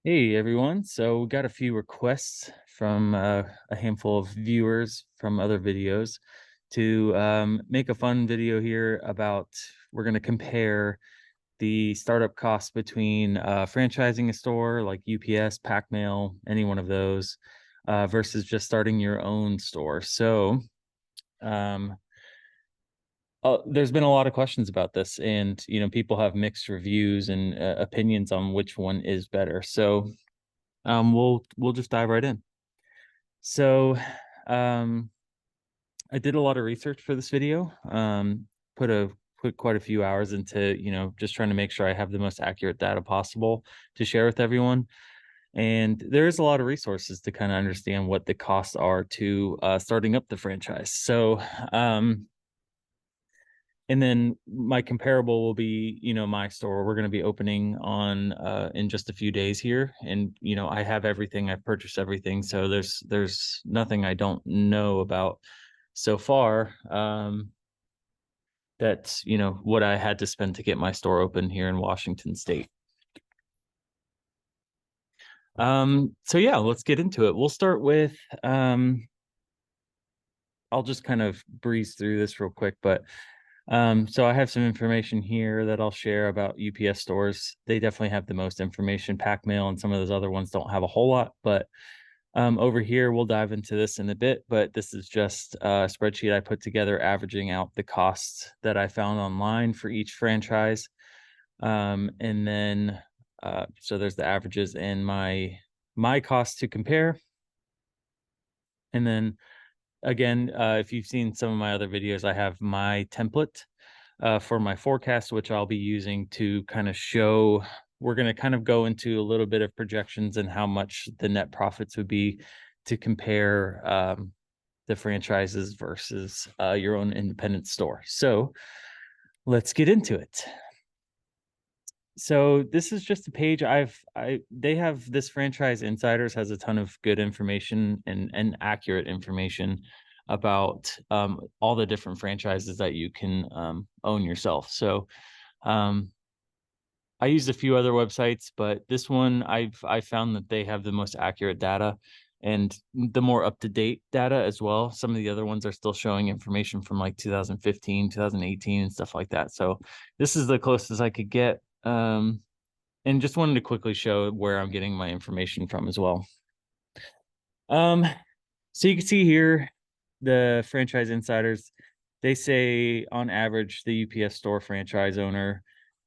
Hey everyone. So we got a few requests from a handful of viewers from other videos to make a fun video here about we're going to compare the startup costs between franchising a store like UPS, Pack Mail, any one of those, versus just starting your own store. So um, there's been a lot of questions about this, and people have mixed reviews and opinions on which one is better. So we'll just dive right in. So, um, I did a lot of research for this video. Put a put quite a few hours into just trying to make sure I have the most accurate data possible to share with everyone. And there is a lot of resources to kind of understand what the costs are to starting up the franchise. So, and then my comparable will be my store. We're going to be opening on in just a few days here, and I have everything. I've purchased everything, so there's nothing I don't know about so far. That's what I had to spend to get my store open here in Washington State. So yeah, let's get into it. We'll start with I'll just kind of breeze through this real quick, but so I have some information here that I'll share about UPS stores. They definitely have the most information. Pack Mail and some of those other ones don't have a whole lot, but over here we'll dive into this in a bit. But this is just a spreadsheet I put together, averaging out the costs that I found online for each franchise, and then so there's the averages and my cost to compare, and then again, if you've seen some of my other videos, I have my template for my forecast, which I'll be using to kind of show. We're going to kind of go into a little bit of projections and how much the net profits would be to compare the franchises versus your own independent store. So let's get into it. So this is just a page they have this Franchise Insiders has a ton of good information and accurate information about all the different franchises that you can own yourself. So I used a few other websites, but this one I found that they have the most accurate data and the more up-to-date data as well. Some of the other ones are still showing information from like 2015, 2018 and stuff like that. So this is the closest I could get. And just wanted to quickly show where I'm getting my information from as well. So you can see here the Franchise Insiders, they say on average the UPS store franchise owner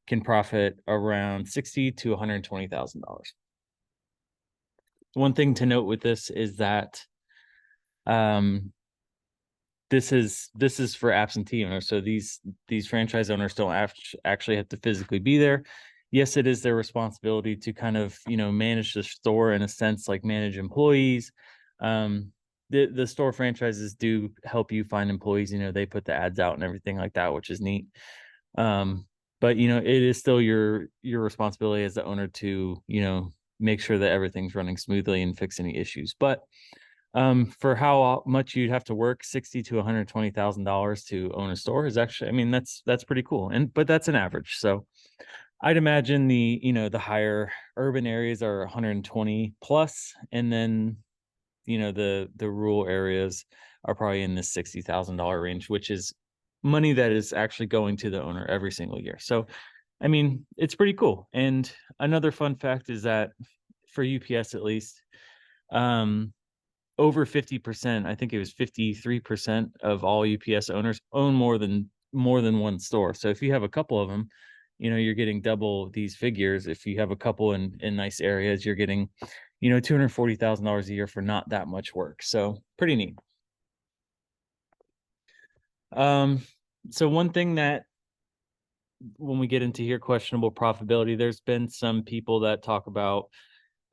can profit around $60,000 to $120,000. One thing to note with this is that this is for absentee owners. So these franchise owners don't actually have to physically be there. Yes, it is their responsibility to kind of manage the store in a sense, like manage employees. The store franchises do help you find employees. They put the ads out and everything like that, which is neat. But it is still your responsibility as the owner to make sure that everything's running smoothly and fix any issues. But for how much you'd have to work, $60,000 to $120,000 to own a store is actually, I mean, that's pretty cool. But that's an average. So I'd imagine the higher urban areas are 120 plus, and then the rural areas are probably in the $60,000 range, which is money that is actually going to the owner every single year. So I mean, it's pretty cool. And another fun fact is that for UPS at least, over 50%, I think it was 53% of all UPS owners own more than one store. So if you have a couple of them, you're getting double these figures. If you have a couple in nice areas, you're getting, $240,000 a year for not that much work. So pretty neat. So one thing that when we get into here, questionable profitability, there's been some people that talk about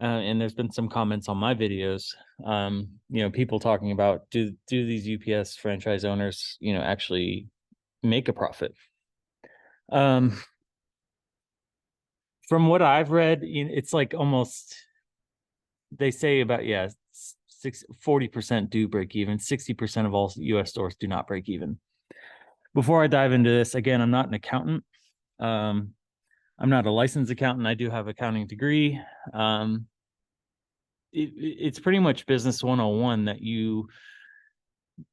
and there's been some comments on my videos, people talking about do these UPS franchise owners, actually make a profit? From what I've read, it's like almost, they say about, 40% do break even. 60% of all US stores do not break even. Before I dive into this, again, I'm not an accountant. I'm not a licensed accountant. I do have accounting degree. it's pretty much business 101 that you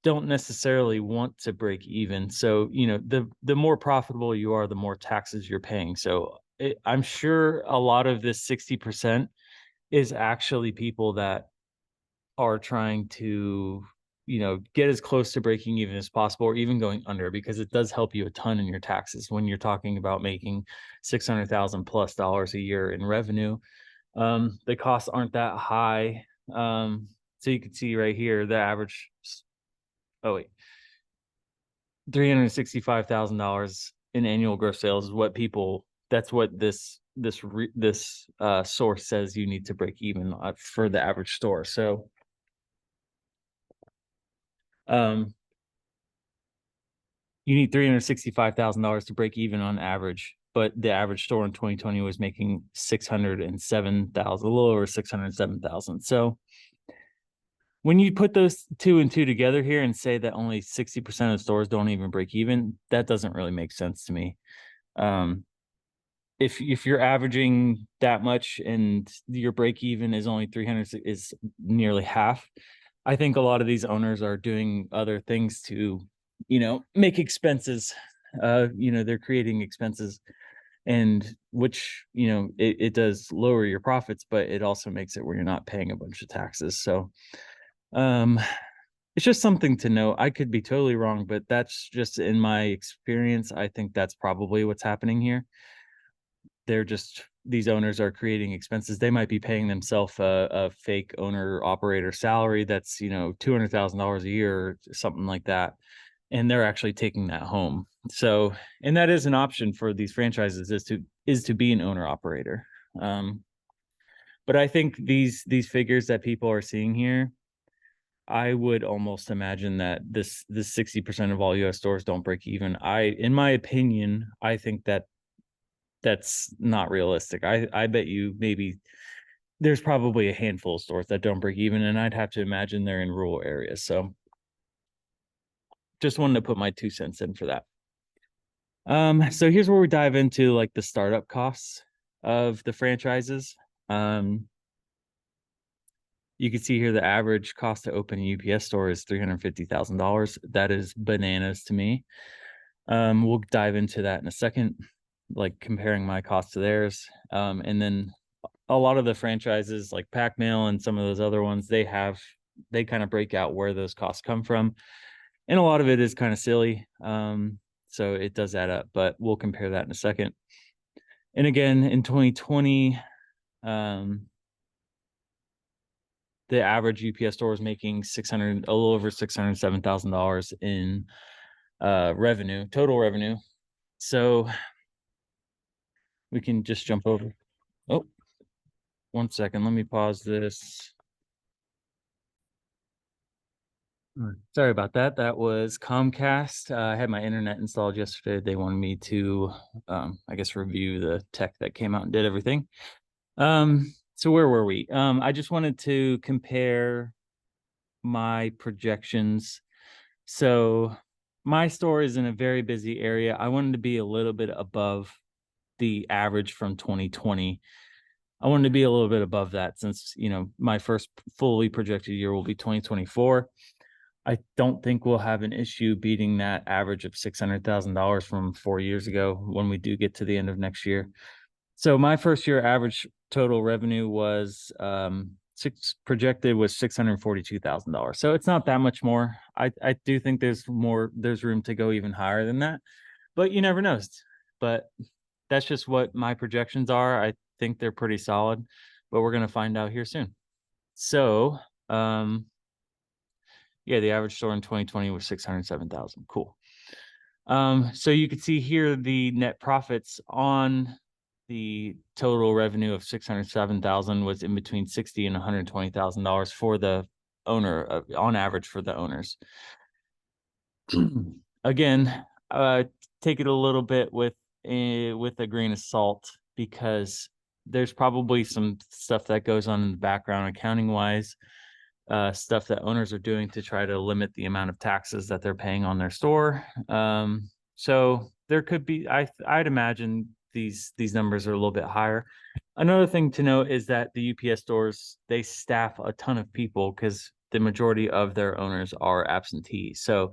don't necessarily want to break even. So, the more profitable you are, the more taxes you're paying. So I'm sure a lot of this 60% is actually people that are trying to, get as close to breaking even as possible, or even going under, because it does help you a ton in your taxes when you're talking about making 600,000 plus dollars a year in revenue. The costs aren't that high. So you can see right here, the average, oh wait, $365,000 in annual gross sales is what people, that's what this source says you need to break even for the average store. So um you need $365,000 to break even on average, but the average store in 2020 was making 607,000, a little over 607,000. So when you put those two and two together here and say that only 60% of stores don't even break even, that doesn't really make sense to me. Um, if you're averaging that much and your break even is only 300, is nearly half, I think a lot of these owners are doing other things to, make expenses. They're creating expenses, and which, it does lower your profits, but it also makes it where you're not paying a bunch of taxes. So um it's just something to know. I could be totally wrong, but that's just in my experience. I think that's probably what's happening here. These owners are creating expenses. They might be paying themselves a fake owner operator salary that's, $200,000 a year or something like that. And they're actually taking that home. So, and that is an option for these franchises, is to be an owner operator. But I think these figures that people are seeing here, I would almost imagine that this 60% of all US stores don't break even. In my opinion, I think that that's not realistic. I bet you maybe there's probably a handful of stores that don't break even, and I'd have to imagine they're in rural areas. So just wanted to put my 2 cents in for that. So here's where we dive into like the startup costs of the franchises. You can see here the average cost to open a UPS store is $350,000. That is bananas to me. We'll dive into that in a second, like comparing my cost to theirs. And then a lot of the franchises like Pac Mail and some of those other ones, they kind of break out where those costs come from. And a lot of it is kind of silly. So it does add up, but we'll compare that in a second. And again, in 2020, the average UPS store was making a little over $607,000 in total revenue. So we can just jump over. Oh, 1 second. Let me pause this. Sorry about that. That was Comcast. I had my internet installed yesterday. They wanted me to, I guess, review the tech that came out and did everything. So where were we? I just wanted to compare my projections. So my store is in a very busy area. I wanted to be a little bit above the average from 2020. I wanted to be a little bit above that since, my first fully projected year will be 2024. I don't think we'll have an issue beating that average of $600,000 from 4 years ago when we do get to the end of next year. So my first year average total revenue was projected was $642,000. So it's not that much more. I do think there's room to go even higher than that, but you never know. But that's just what my projections are. I think they're pretty solid, but we're gonna find out here soon. So yeah, the average store in 2020 was 607,000. Cool. So you can see here the net profits on the total revenue of 607,000 was in between $60,000 and $120,000 for the owner, on average for the owners. Again, take it a little bit with a grain of salt, because there's probably some stuff that goes on in the background accounting wise, stuff that owners are doing to try to limit the amount of taxes that they're paying on their store. So there could be, I'd imagine these numbers are a little bit higher. Another thing to note is that the UPS stores, they staff a ton of people because the majority of their owners are absentee. So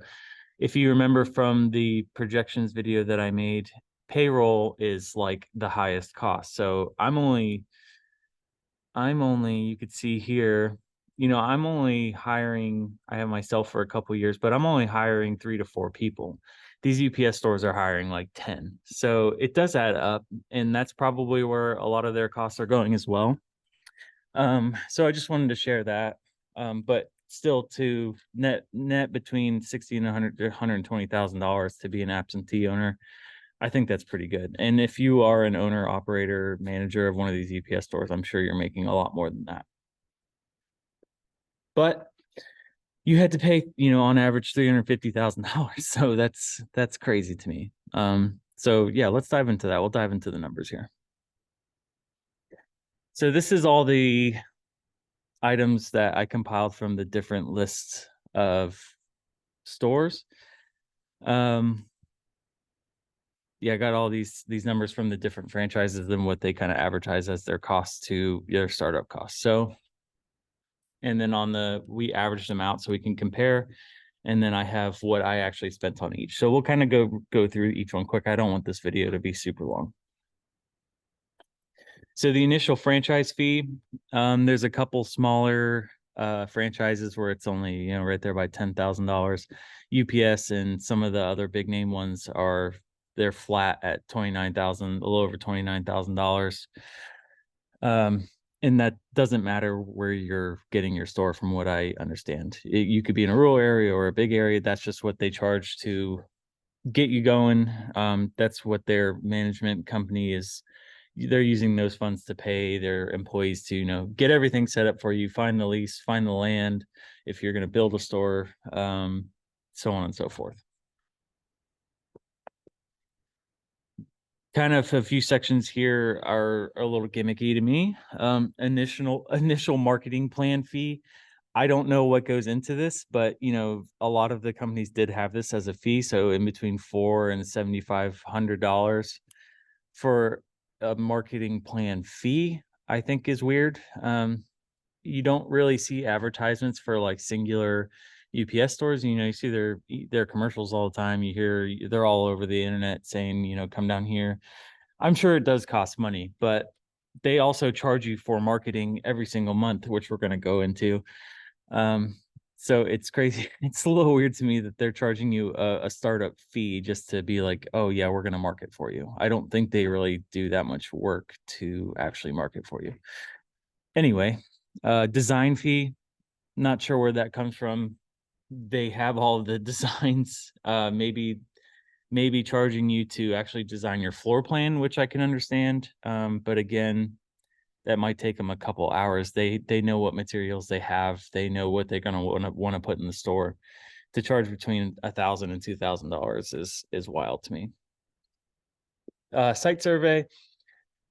if you remember from the projections video that I made, payroll is like the highest cost. So you could see here, I'm only hiring, I have myself for a couple years, but I'm only hiring 3 to 4 people. These UPS stores are hiring like 10. So it does add up, and that's probably where a lot of their costs are going as well. So I just wanted to share that. But still, to net between 60 and 100 to $120,000 to be an absentee owner, I think that's pretty good. And if you are an owner, operator, manager of one of these UPS stores, I'm sure you're making a lot more than that. But you had to pay, on average $350,000. So that's crazy to me. So yeah, let's dive into that. We'll dive into the numbers here. So this is all the items that I compiled from the different lists of stores. Yeah, I got all these numbers from the different franchises and what they kind of advertise as their costs to their startup costs. So, and then we averaged them out so we can compare. And then I have what I actually spent on each. So we'll kind of go through each one quick. I don't want this video to be super long. So the initial franchise fee, there's a couple smaller franchises where it's only, right there by $10,000. UPS and some of the other big name ones they're flat at $29,000, a little over $29,000. And that doesn't matter where you're getting your store, from what I understand. You could be in a rural area or a big area. That's just what they charge to get you going. That's what their management company is. They're using those funds to pay their employees to, get everything set up for you, find the lease, find the land, if you're going to build a store, so on and so forth. Kind of a few sections here are a little gimmicky to me. Initial marketing plan fee. I don't know what goes into this, but a lot of the companies did have this as a fee. So in between $400 and $7,500 for a marketing plan fee, I think is weird. You don't really see advertisements for like singular UPS stores. You see their commercials all the time. You hear they're all over the internet saying, come down here. I'm sure it does cost money, but they also charge you for marketing every single month, which we're going to go into. So it's crazy. It's a little weird to me that they're charging you a startup fee just to be like, oh yeah, we're going to market for you. I don't think they really do that much work to actually market for you. Anyway, design fee, not sure where that comes from. They have all the designs, maybe charging you to actually design your floor plan, which I can understand. But again, that might take them a couple hours. They know what materials they have. They know what they're gonna want to put in the store. To charge between $1,000 and $2,000 is wild to me. Site survey.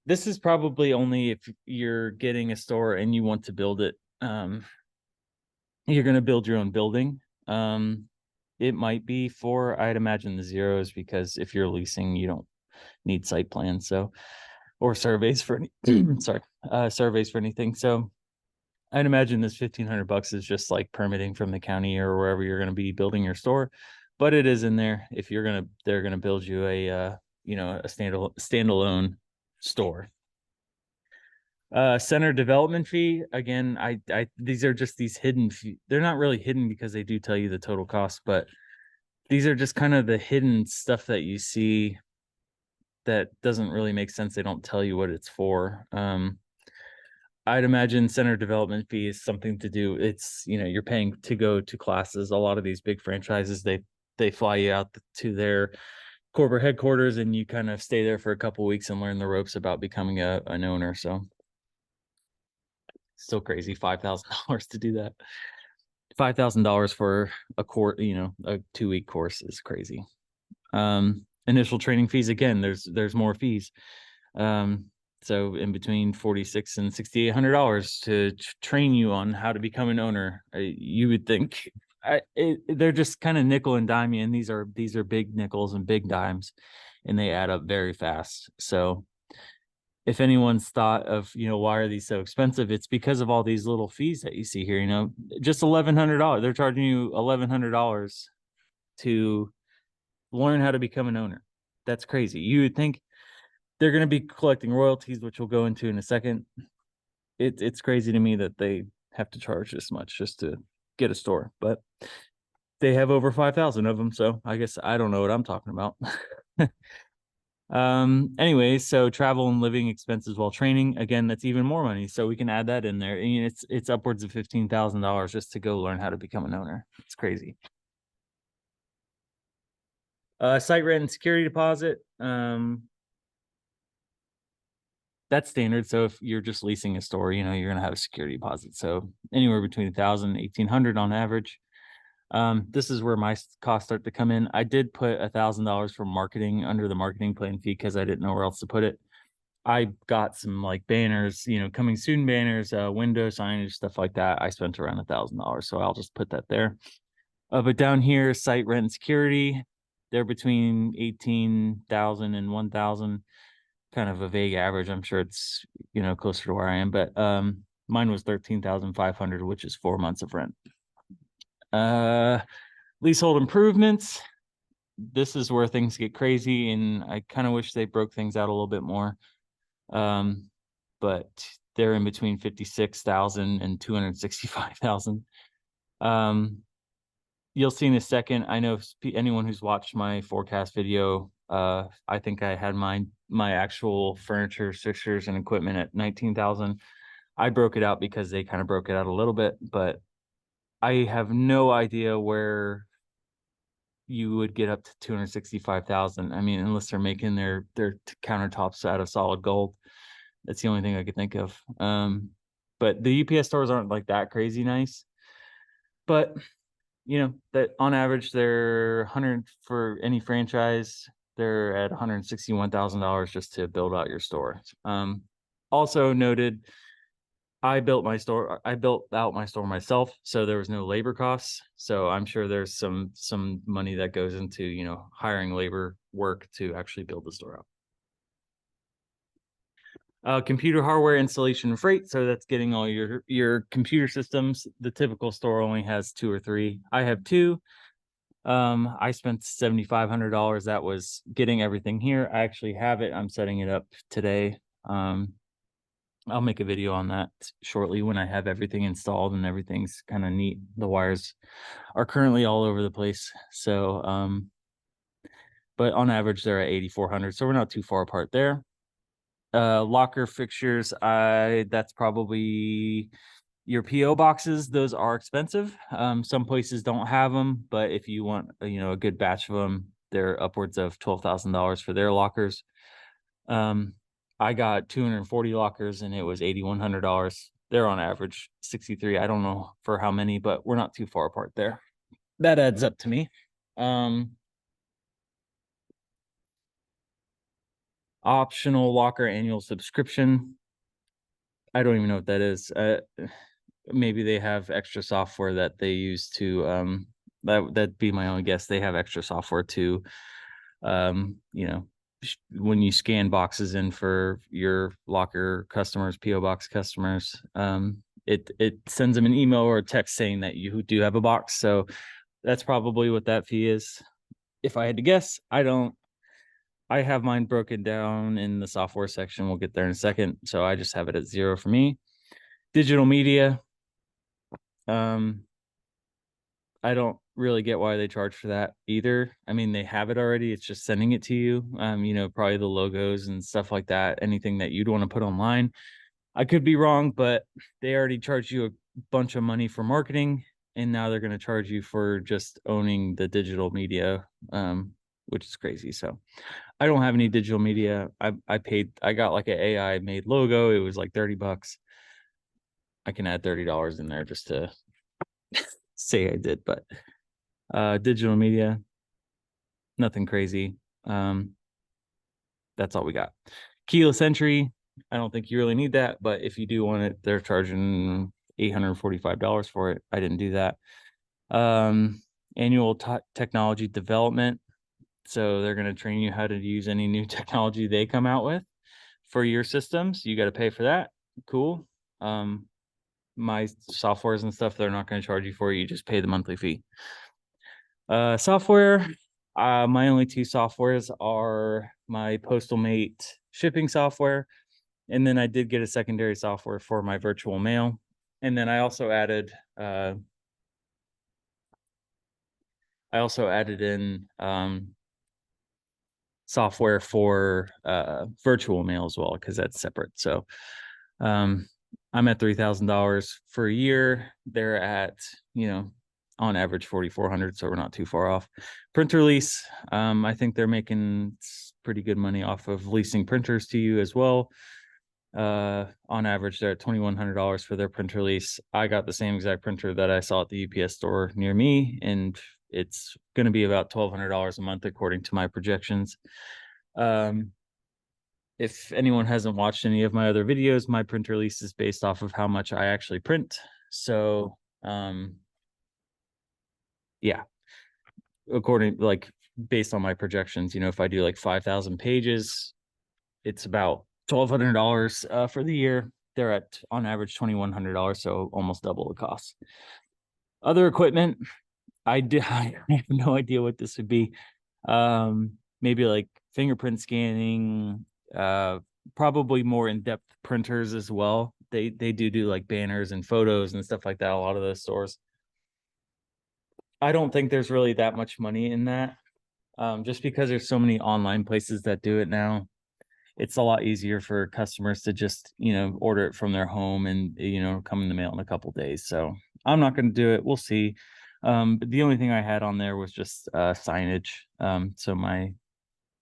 This is probably only if you're getting a store and you want to build it. You're going to build your own building. It might be for, I'd imagine, the zeros, because if you're leasing, you don't need site plans. So, or surveys for surveys for anything. So I'd imagine this $1,500 is just like permitting from the county or wherever you're going to be building your store, but it is in there if they're going to build you a standalone store. Center development fee. Again, these are just these hidden fee. They're not really hidden because they do tell you the total cost, but these are just kind of the hidden stuff that you see that doesn't really make sense. They don't tell you what it's for. I'd imagine center development fee is something to do. It's, you're paying to go to classes. A lot of these big franchises, they fly you out to their corporate headquarters and you kind of stay there for a couple of weeks and learn the ropes about becoming an owner. So still crazy, $5,000 to do that. $5,000 for a course, a 2-week course is crazy. Initial training fees, again, there's more fees. So in between $4,600 and $6,800 to train you on how to become an owner. You would think they're just kind of nickel and dime, and these are big nickels and big dimes. and they add up very fast. So if anyone's thought of, why are these so expensive, it's because of all these little fees that you see here. Just $1,100. They're charging you $1,100 to learn how to become an owner. That's crazy. You would think they're going to be collecting royalties, which we'll go into in a second. It's crazy to me that they have to charge this much just to get a store, but they have over 5,000 of them. So I guess I don't know what I'm talking about. Anyway, so travel and living expenses while training, again, that's even more money, so we can add that in there. And it's upwards of $15,000 just to go learn how to become an owner. It's crazy. Site rent and security deposit, that's standard. So if you're just leasing a store, you're going to have a security deposit, so anywhere between 1,000 and 1,800 on average. This is where my costs start to come in. I did put $1,000 for marketing under the marketing plan fee because I didn't know where else to put it. I got some like banners, coming soon banners, window signage, stuff like that. I spent around $1,000, so I'll just put that there. But down here, site rent and security, they're between 18,000 and 1,000. Kind of a vague average. I'm sure it's closer to where I am, but mine was 13,500, which is 4 months of rent. Leasehold improvements. This is where things get crazy, and I kind of wish they broke things out a little bit more. But they're in between 56,000 and 265,000. You'll see in a second. I know anyone who's watched my forecast video, I think I had my actual furniture, fixtures, and equipment at 19,000. I broke it out because they kind of broke it out a little bit, but I have no idea where you would get up to 265,000. I mean, unless they're making their countertops out of solid gold. That's the only thing I could think of. But the UPS stores aren't like that crazy nice. But that on average they're 100 for any franchise. They're at $161,000 just to build out your store. Also noted, I built out my store myself, so there was no labor costs. So I'm sure there's some money that goes into, hiring labor work to actually build the store out. Computer hardware installation and freight. So that's getting all your computer systems. The typical store only has 2 or 3. I have 2. I spent $7,500. That was getting everything here. I actually have it. I'm setting it up today. I'll make a video on that shortly when I have everything installed and everything's kind of neat. The wires are currently all over the place. So, but on average, they're at 8,400. So we're not too far apart there. Locker fixtures, that's probably your PO boxes. Those are expensive. Some places don't have them, but if you want, a good batch of them, they're upwards of $12,000 for their lockers. I got 240 lockers and it was $8,100. They're on average 63. I don't know for how many, but we're not too far apart there. That adds up to me. Optional locker annual subscription. I don't even know what that is. Maybe they have extra software that they use to that'd be my only guess. They have extra software to when you scan boxes in for your locker customers, PO box customers, it sends them an email or a text saying that you do have a box. So that's probably what that fee is. If I had to guess, I have mine broken down in the software section. We'll get there in a second. So I just have it at 0 for me. Digital media. I don't really get why they charge for that either. I mean, they have it already. It's just sending it to you. Probably the logos and stuff like that. Anything that you'd want to put online. I could be wrong, but they already charge you a bunch of money for marketing, and now they're going to charge you for just owning the digital media, which is crazy. So I don't have any digital media. I got like an AI made logo. It was like $30. I can add $30 in there just to say I did, but digital media, nothing crazy. That's all we got. Keyless entry, I don't think you really need that, but if you do want it, they're charging $845 for it. I didn't do that. Annual technology development, So they're going to train you how to use any new technology they come out with for your systems. You got to pay for that. Cool. My softwares and stuff, they're not going to charge you for it. You just pay the monthly fee. Software, my only two softwares are my Postal Mate shipping software, and then I did get a secondary software for my virtual mail. And then I also added in software for virtual mail as well, because that's separate. So I'm at $3,000 for a year. They're at, on average 4,400, so we're not too far off. Printer lease, I think they're making pretty good money off of leasing printers to you as well. On average, they're at $2,100 for their printer lease. I got the same exact printer that I saw at the UPS store near me, and it's going to be about $1,200 a month according to my projections. If anyone hasn't watched any of my other videos, my printer lease is based off of how much I actually print. So, yeah, based on my projections, if I do like 5,000 pages, it's about $1,200 for the year. They're at on average $2,100, so almost double the cost. Other equipment, I have no idea what this would be. Maybe like fingerprint scanning, probably more in-depth printers as well. They do like banners and photos and stuff like that. A lot of those stores. I don't think there's really that much money in that. Just because there's so many online places that do it now. It's a lot easier for customers to just, order it from their home and, come in the mail in a couple days. So I'm not going to do it. We'll see. But the only thing I had on there was just signage. So my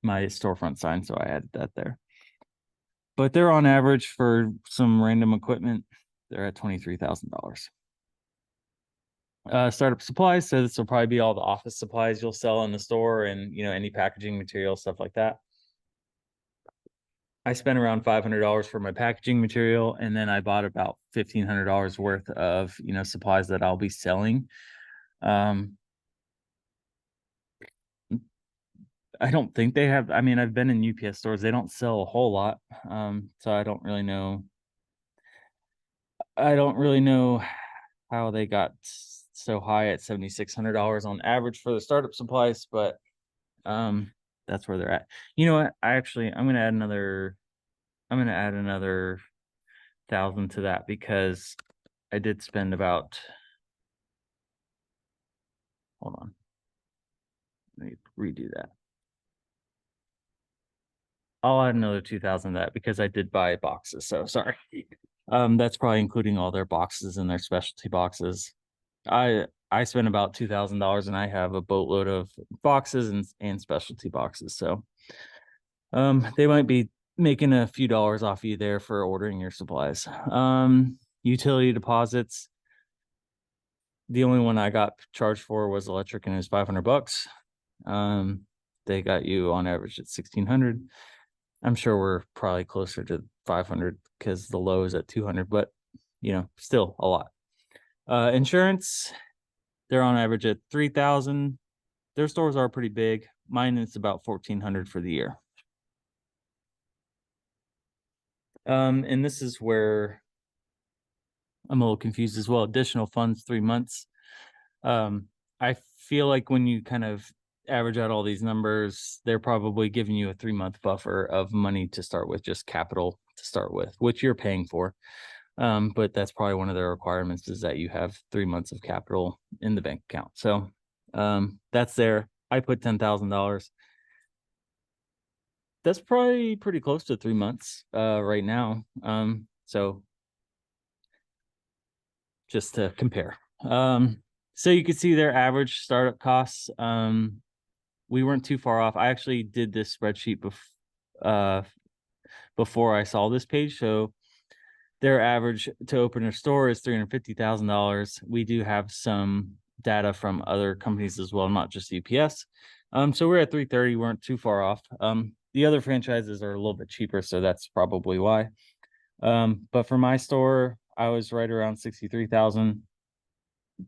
storefront sign. So I added that there. But they're on average for some random equipment. They're at $23,000. Startup supplies. So this will probably be all the office supplies you'll sell in the store and, any packaging material, stuff like that. I spent around $500 for my packaging material, and then I bought about $1,500 worth of, supplies that I'll be selling. I don't think they have. I mean, I've been in UPS stores. They don't sell a whole lot. So I don't really know. How they got so high at $7,600 on average for the startup supplies, but that's where they're at. You know what? I'm gonna add another 1,000 to that because I did spend about. Hold on. Let me redo that. I'll add another 2,000 to that because I did buy boxes. So sorry. That's probably including all their boxes and their specialty boxes. I spent about $2,000 and I have a boatload of boxes and specialty boxes. So they might be making a few dollars off you there for ordering your supplies. Utility deposits. The only one I got charged for was electric, and it was $500. They got you on average at 1,600. I'm sure we're probably closer to 500 because the low is at 200, but still a lot. Insurance, they're on average at 3,000. Their stores are pretty big. Mine is about 1,400 for the year. And this is where I'm a little confused as well. Additional funds, 3 months. I feel like when you kind of average out all these numbers, they're probably giving you a 3-month buffer of money to start with, just capital to start with, which you're paying for. But that's probably one of their requirements is that you have 3 months of capital in the bank account. So that's there. I put $10,000. That's probably pretty close to 3 months right now. So just to compare. So you can see their average startup costs. We weren't too far off. I actually did this spreadsheet before I saw this page. So their average to open a store is $350,000. We do have some data from other companies as well, not just UPS. So we're at 330. We weren't too far off. The other franchises are a little bit cheaper, so that's probably why. But for my store, I was right around 63,000.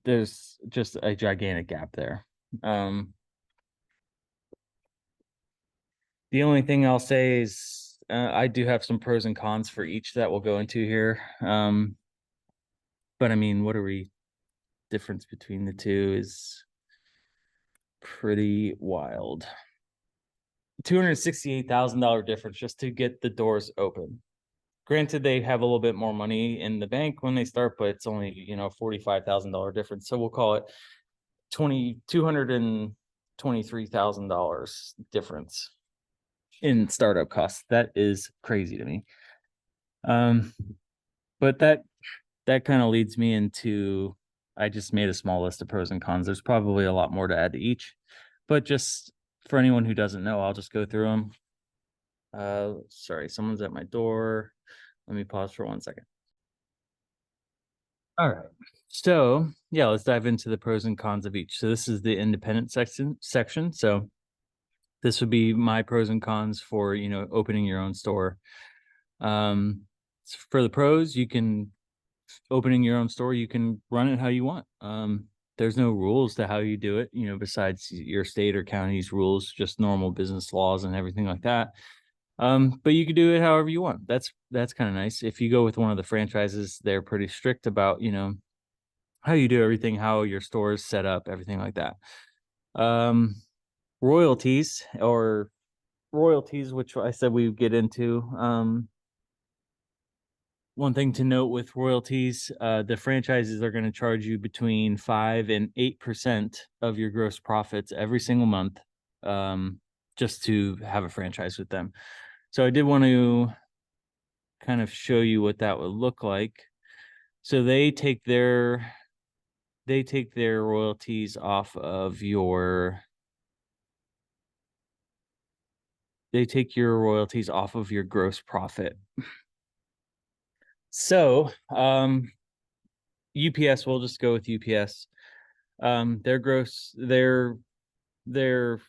There's just a gigantic gap there. The only thing I'll say is I do have some pros and cons for each that we'll go into here. But I mean, what are we difference between the two is pretty wild. $268,000 difference just to get the doors open. Granted, they have a little bit more money in the bank when they start, but it's only, $45,000 difference. So we'll call it $223,000 difference in startup costs. That is crazy to me. But that kind of leads me into, I just made a small list of pros and cons. There's probably a lot more to add to each, but just for anyone who doesn't know, I'll just go through them. Sorry, someone's at my door. Let me pause for 1 second. All right. So yeah, let's dive into the pros and cons of each. So this is the independent section. So this would be my pros and cons for, opening your own store. For the pros, opening your own store, you can run it how you want. There's no rules to how you do it, besides your state or county's rules, just normal business laws and everything like that. But you can do it however you want. That's kind of nice. If you go with one of the franchises, they're pretty strict about, how you do everything, how your store is set up, everything like that. Royalties, which I said we would get into. One thing to note with royalties, the franchises are going to charge you between 5 and 8% of your gross profits every single month, just to have a franchise with them. So I did want to kind of show you what that would look like. So they take their royalties off of your gross profit. So UPS, we'll just go with UPS. Their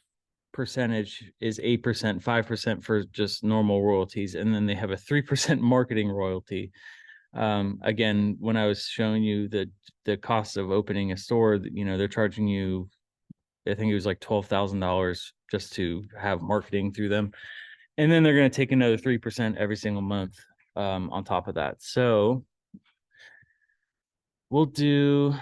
percentage is 8%, 5% for just normal royalties, and then they have a 3% marketing royalty. Again, when I was showing you the cost of opening a store, they're charging you, I think it was like $12,000 just to have marketing through them, and then they're going to take another 3% every single month on top of that. So we'll just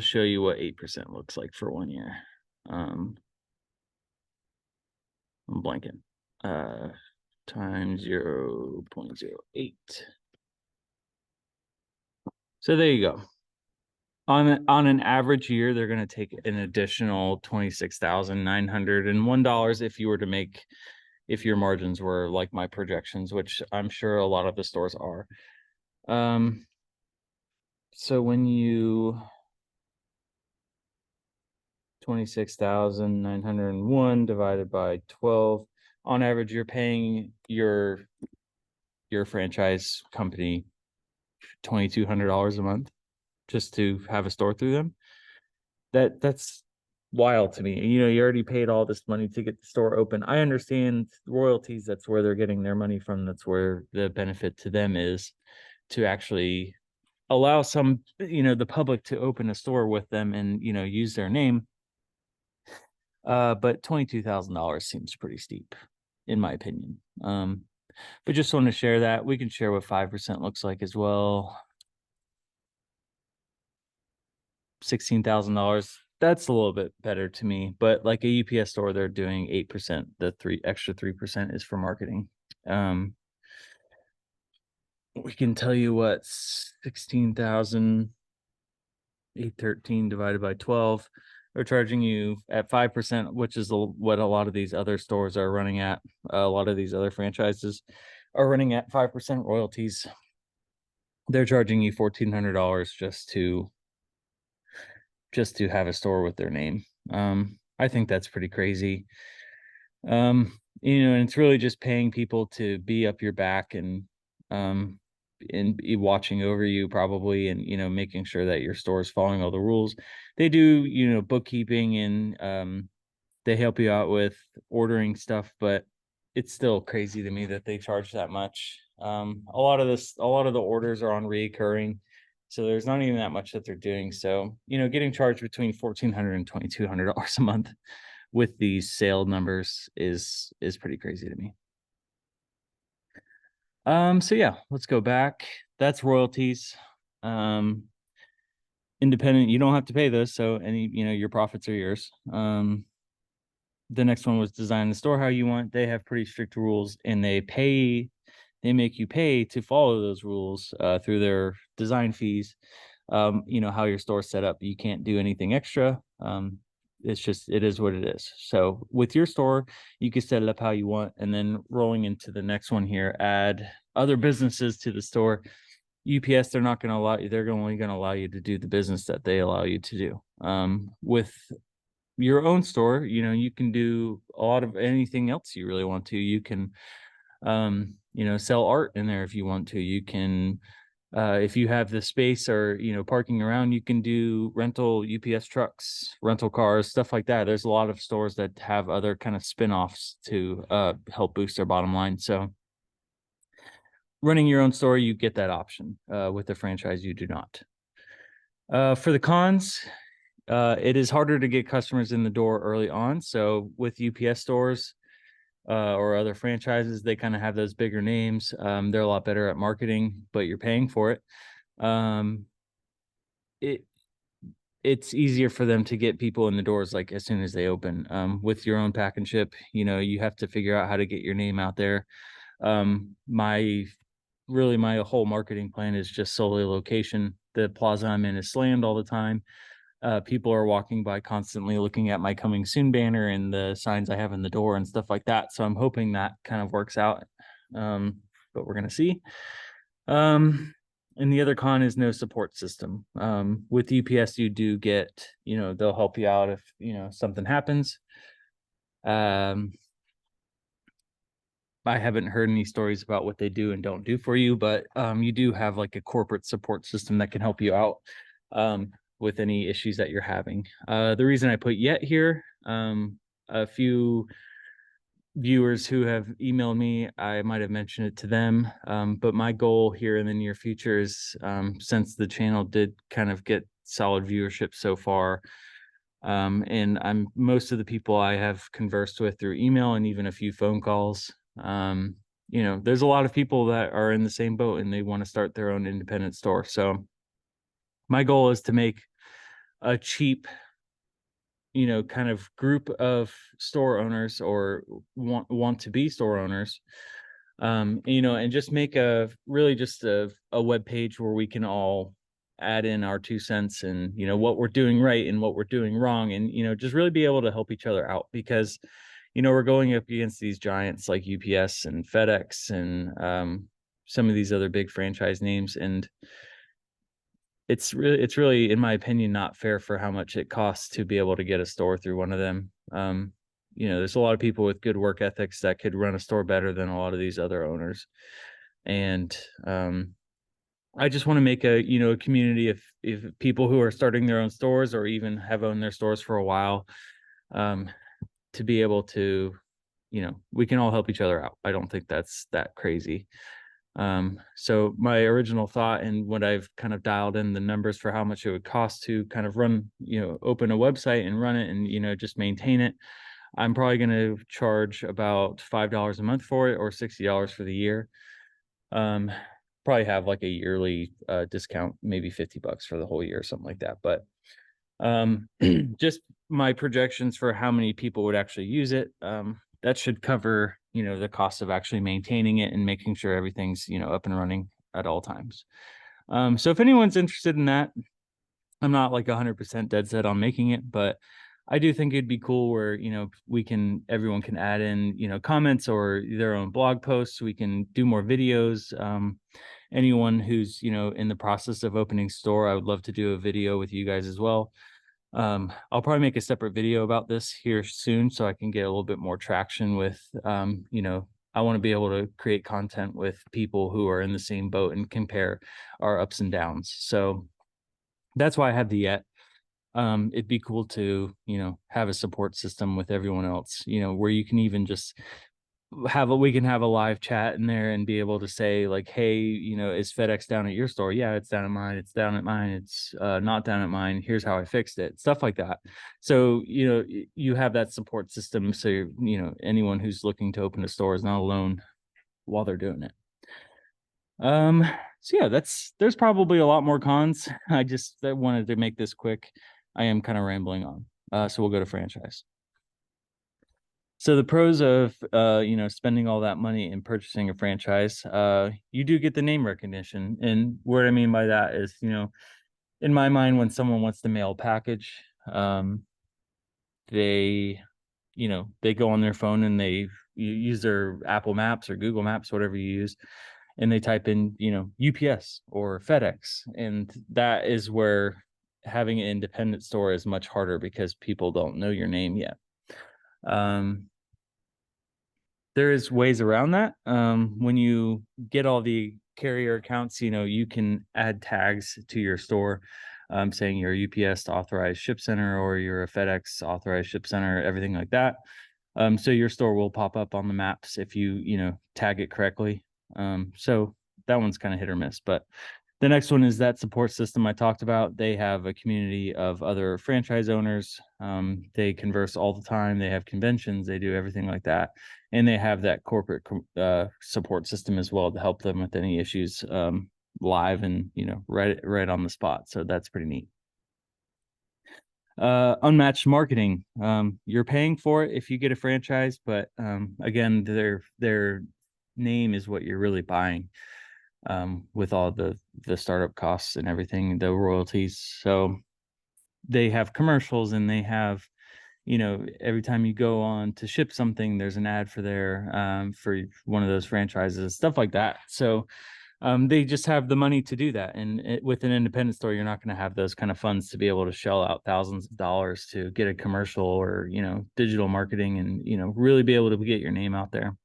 show you what 8% looks like for 1 year. I'm blanking. Times 0.08. So there you go. On an average year, they're going to take an additional $26,901 if your margins were like my projections, which I'm sure a lot of the stores are. So when you 26,901 divided by 12, on average, you're paying your franchise company $2,200 a month just to have a store through them. That's wild to me. You already paid all this money to get the store open. I understand royalties, that's where they're getting their money from. That's where the benefit to them is to actually allow some, the public to open a store with them and, use their name. But $22,000 seems pretty steep, in my opinion. But just want to share that. We can share what 5% looks like as well. $16,000. That's a little bit better to me. But like a UPS store, they're doing 8%. The extra 3% is for marketing. We can tell you what 16,813 divided by 12. They're charging you at 5%, which is what a lot of these other stores are running at. A lot of these other franchises are running at 5% royalties. They're charging you $1,400 just to have a store with their name. I think that's pretty crazy. And it's really just paying people to be up your back and be watching over you probably, and making sure that your store is following all the rules. They do bookkeeping, and they help you out with ordering stuff, but it's still crazy to me that they charge that much. A lot of the orders are on recurring. So there's not even that much that they're doing. So, getting charged between $1,400 and $2,200 a month with these sale numbers is pretty crazy to me. So yeah, let's go back. That's royalties. Um, Independent, you don't have to pay those, so your profits are yours. The next one was design the store how you want. They have pretty strict rules, and they make you pay to follow those rules through their design fees. How your store's set up, you can't do anything extra. It is what it is. So with your store, you can set it up how you want, and then rolling into the next one here, add other businesses to the store. UPS, they're not going to allow you. They're only going to allow you to do the business that they allow you to do. With your own store, you can do a lot of anything else you really want to. You can, sell art in there if you want to. You can, if you have the space or, parking around, you can do rental UPS trucks, rental cars, stuff like that. There's a lot of stores that have other kind of spin-offs to help boost their bottom line. So running your own store, you get that option. With the franchise, you do not. For the cons, it is harder to get customers in the door early on. So with UPS stores or other franchises, they kind of have those bigger names. They're a lot better at marketing, but you're paying for it. Um, it it's easier for them to get people in the doors like as soon as they open. With your own pack and ship, you have to figure out how to get your name out there. My whole marketing plan is just solely location. The plaza I'm in is slammed all the time. People are walking by constantly looking at my coming soon banner and the signs I have in the door and stuff like that. So I'm hoping that kind of works out. But we're gonna see. And the other con is no support system. With UPS, you do get, they'll help you out if, something happens. I haven't heard any stories about what they do and don't do for you, but you do have like a corporate support system that can help you out with any issues that you're having. The reason I put yet here, a few viewers who have emailed me, I might have mentioned it to them, but my goal here in the near future is, since the channel did kind of get solid viewership so far, and most of the people I have conversed with through email and even a few phone calls. There's a lot of people that are in the same boat and they want to start their own independent store. So my goal is to make a cheap, kind of group of store owners or want to be store owners, and just make just a web page where we can all add in our 2 cents and, what we're doing right and what we're doing wrong. And, just really be able to help each other out because, we're going up against these giants like UPS and FedEx and some of these other big franchise names. And it's really, in my opinion, not fair for how much it costs to be able to get a store through one of them. There's a lot of people with good work ethics that could run a store better than a lot of these other owners. And I just want to make a community of people who are starting their own stores or even have owned their stores for a while, to be able to, we can all help each other out. I don't think that's that crazy. So my original thought and what I've kind of dialed in the numbers for how much it would cost to kind of run, open a website and run it and, just maintain it. I'm probably going to charge about $5 a month for it or $60 for the year. Probably have like a yearly discount, maybe $50 for the whole year or something like that. But just my projections for how many people would actually use it, that should cover, the cost of actually maintaining it and making sure everything's, up and running at all times. So if anyone's interested in that, I'm not like 100% dead set on making it, but I do think it'd be cool where, everyone can add in, comments or their own blog posts. We can do more videos. Anyone who's, in the process of opening store, I would love to do a video with you guys as well. I'll probably make a separate video about this here soon so I can get a little bit more traction with, I want to be able to create content with people who are in the same boat and compare our ups and downs. So that's why I have the yet. It'd be cool to, have a support system with everyone else, where you can even just we can have a live chat in there and be able to say like, hey, you know, is FedEx down at your store? Yeah, it's down at mine. It's down at mine. It's not down at mine. Here's how I fixed it. Stuff like that. So, you know, you have that support system. So, you know, anyone who's looking to open a store is not alone while they're doing it. So yeah, there's probably a lot more cons. I wanted to make this quick. I am kind of rambling on. So we'll go to franchise. So the pros of you know, spending all that money and purchasing a franchise, you do get the name recognition. And what I mean by that is, you know, in my mind, when someone wants to mail a package, they, you know, they go on their phone and they use their Apple Maps or Google Maps, whatever you use, and they type in, you know, UPS or FedEx. And that is where having an independent store is much harder because people don't know your name yet. There is ways around that. When you get all the carrier accounts, you know, you can add tags to your store, saying you're a UPS authorized ship center or you're a FedEx authorized ship center, everything like that. So your store will pop up on the maps if you know, tag it correctly. So that one's kind of hit or miss, but the next one is that support system I talked about. They have a community of other franchise owners. They converse all the time. They have conventions. They do everything like that, and they have that corporate support system as well to help them with any issues live and, you know, right on the spot. So that's pretty neat. Unmatched marketing. You're paying for it if you get a franchise, but again, their name is what you're really buying, with all the startup costs and everything, the royalties. So they have commercials and they have, you know, every time you go on to ship something, there's an ad for one of those franchises, stuff like that. So they just have the money to do that. And with an independent store, you're not going to have those kind of funds to be able to shell out thousands of dollars to get a commercial or, you know, digital marketing and, you know, really be able to get your name out there.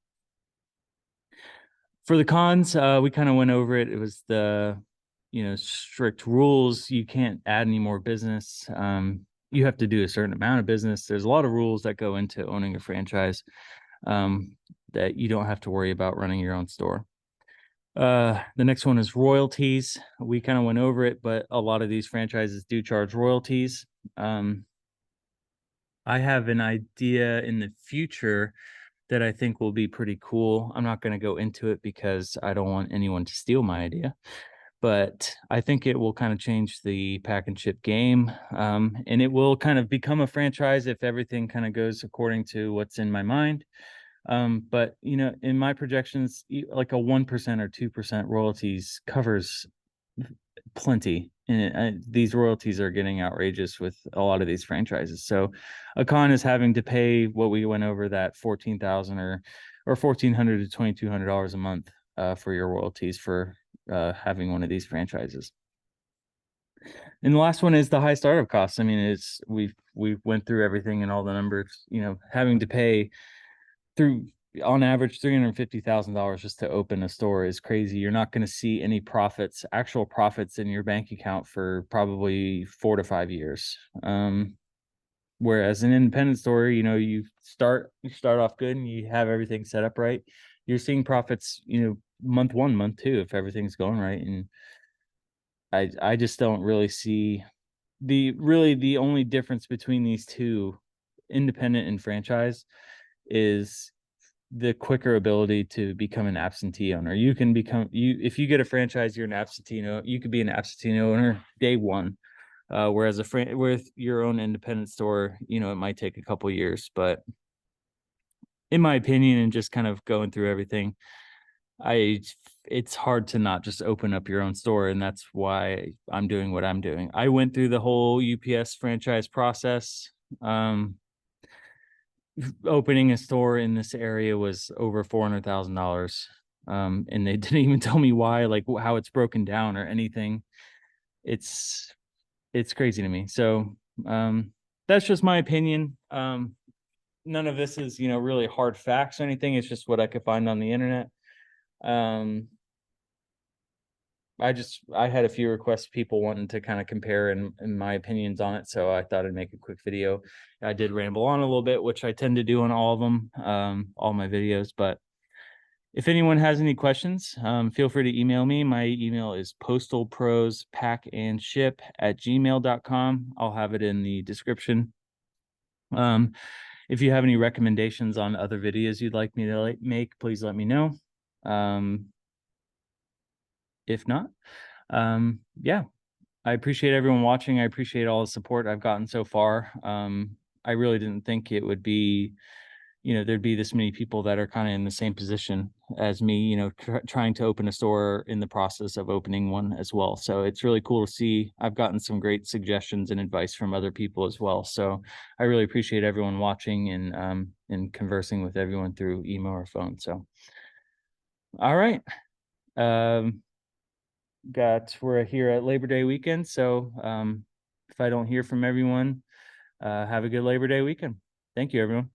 For the cons, we kind of went over it. It was the, you know, strict rules. You can't add any more business. You have to do a certain amount of business. There's a lot of rules that go into owning a franchise, that you don't have to worry about running your own store. The next one is royalties. We kind of went over it, but a lot of these franchises do charge royalties. I have an idea in the future that I think will be pretty cool. I'm not going to go into it because I don't want anyone to steal my idea, but I think it will kind of change the pack and ship game. And it will kind of become a franchise if everything kind of goes according to what's in my mind. But you know, in my projections, like a 1% or 2% royalties covers plenty. And these royalties are getting outrageous with a lot of these franchises. So a con is having to pay what we went over, that 14,000 or $1,400 to $2,200 a month for your royalties for having one of these franchises. And the last one is the high startup costs. I mean, it's we went through everything and all the numbers. You know, having to pay through on average $350,000 just to open a store is crazy. You're not going to see any profits, actual profits in your bank account for probably 4 to 5 years. Whereas an independent store, you know, you start off good and you have everything set up right. You're seeing profits, you know, month 1, month 2, if everything's going right. And I just don't really see the only difference between these two, independent and franchise, is the quicker ability to become an absentee owner. You can become, if you get a franchise, you're an absentee owner. You could be an absentee owner day one. Whereas with your own independent store, you know, it might take a couple years. But in my opinion, and just kind of going through everything, it's hard to not just open up your own store, and that's why I'm doing what I'm doing. I went through the whole UPS franchise process. Opening a store in this area was over $400,000. And they didn't even tell me why, like how it's broken down or anything. It's crazy to me. So that's just my opinion. None of this is, you know, really hard facts or anything. It's just what I could find on the internet. I had a few requests, people wanting to kind of compare and my opinions on it, so I thought I'd make a quick video. I did ramble on a little bit, which I tend to do on all of them, all my videos. But if anyone has any questions, feel free to email me. My email is postalprospackandship@gmail.com. I'll have it in the description. If you have any recommendations on other videos you'd like me to make, please let me know. If not, yeah, I appreciate everyone watching. I appreciate all the support I've gotten so far. I really didn't think it would be, there'd be this many people that are kind of in the same position as me, trying to open a store, in the process of opening one as well. So it's really cool to see. I've gotten some great suggestions and advice from other people as well. So I really appreciate everyone watching and conversing with everyone through email or phone. So, all right. We're here at Labor Day weekend. So if I don't hear from everyone, have a good Labor Day weekend. Thank you, everyone.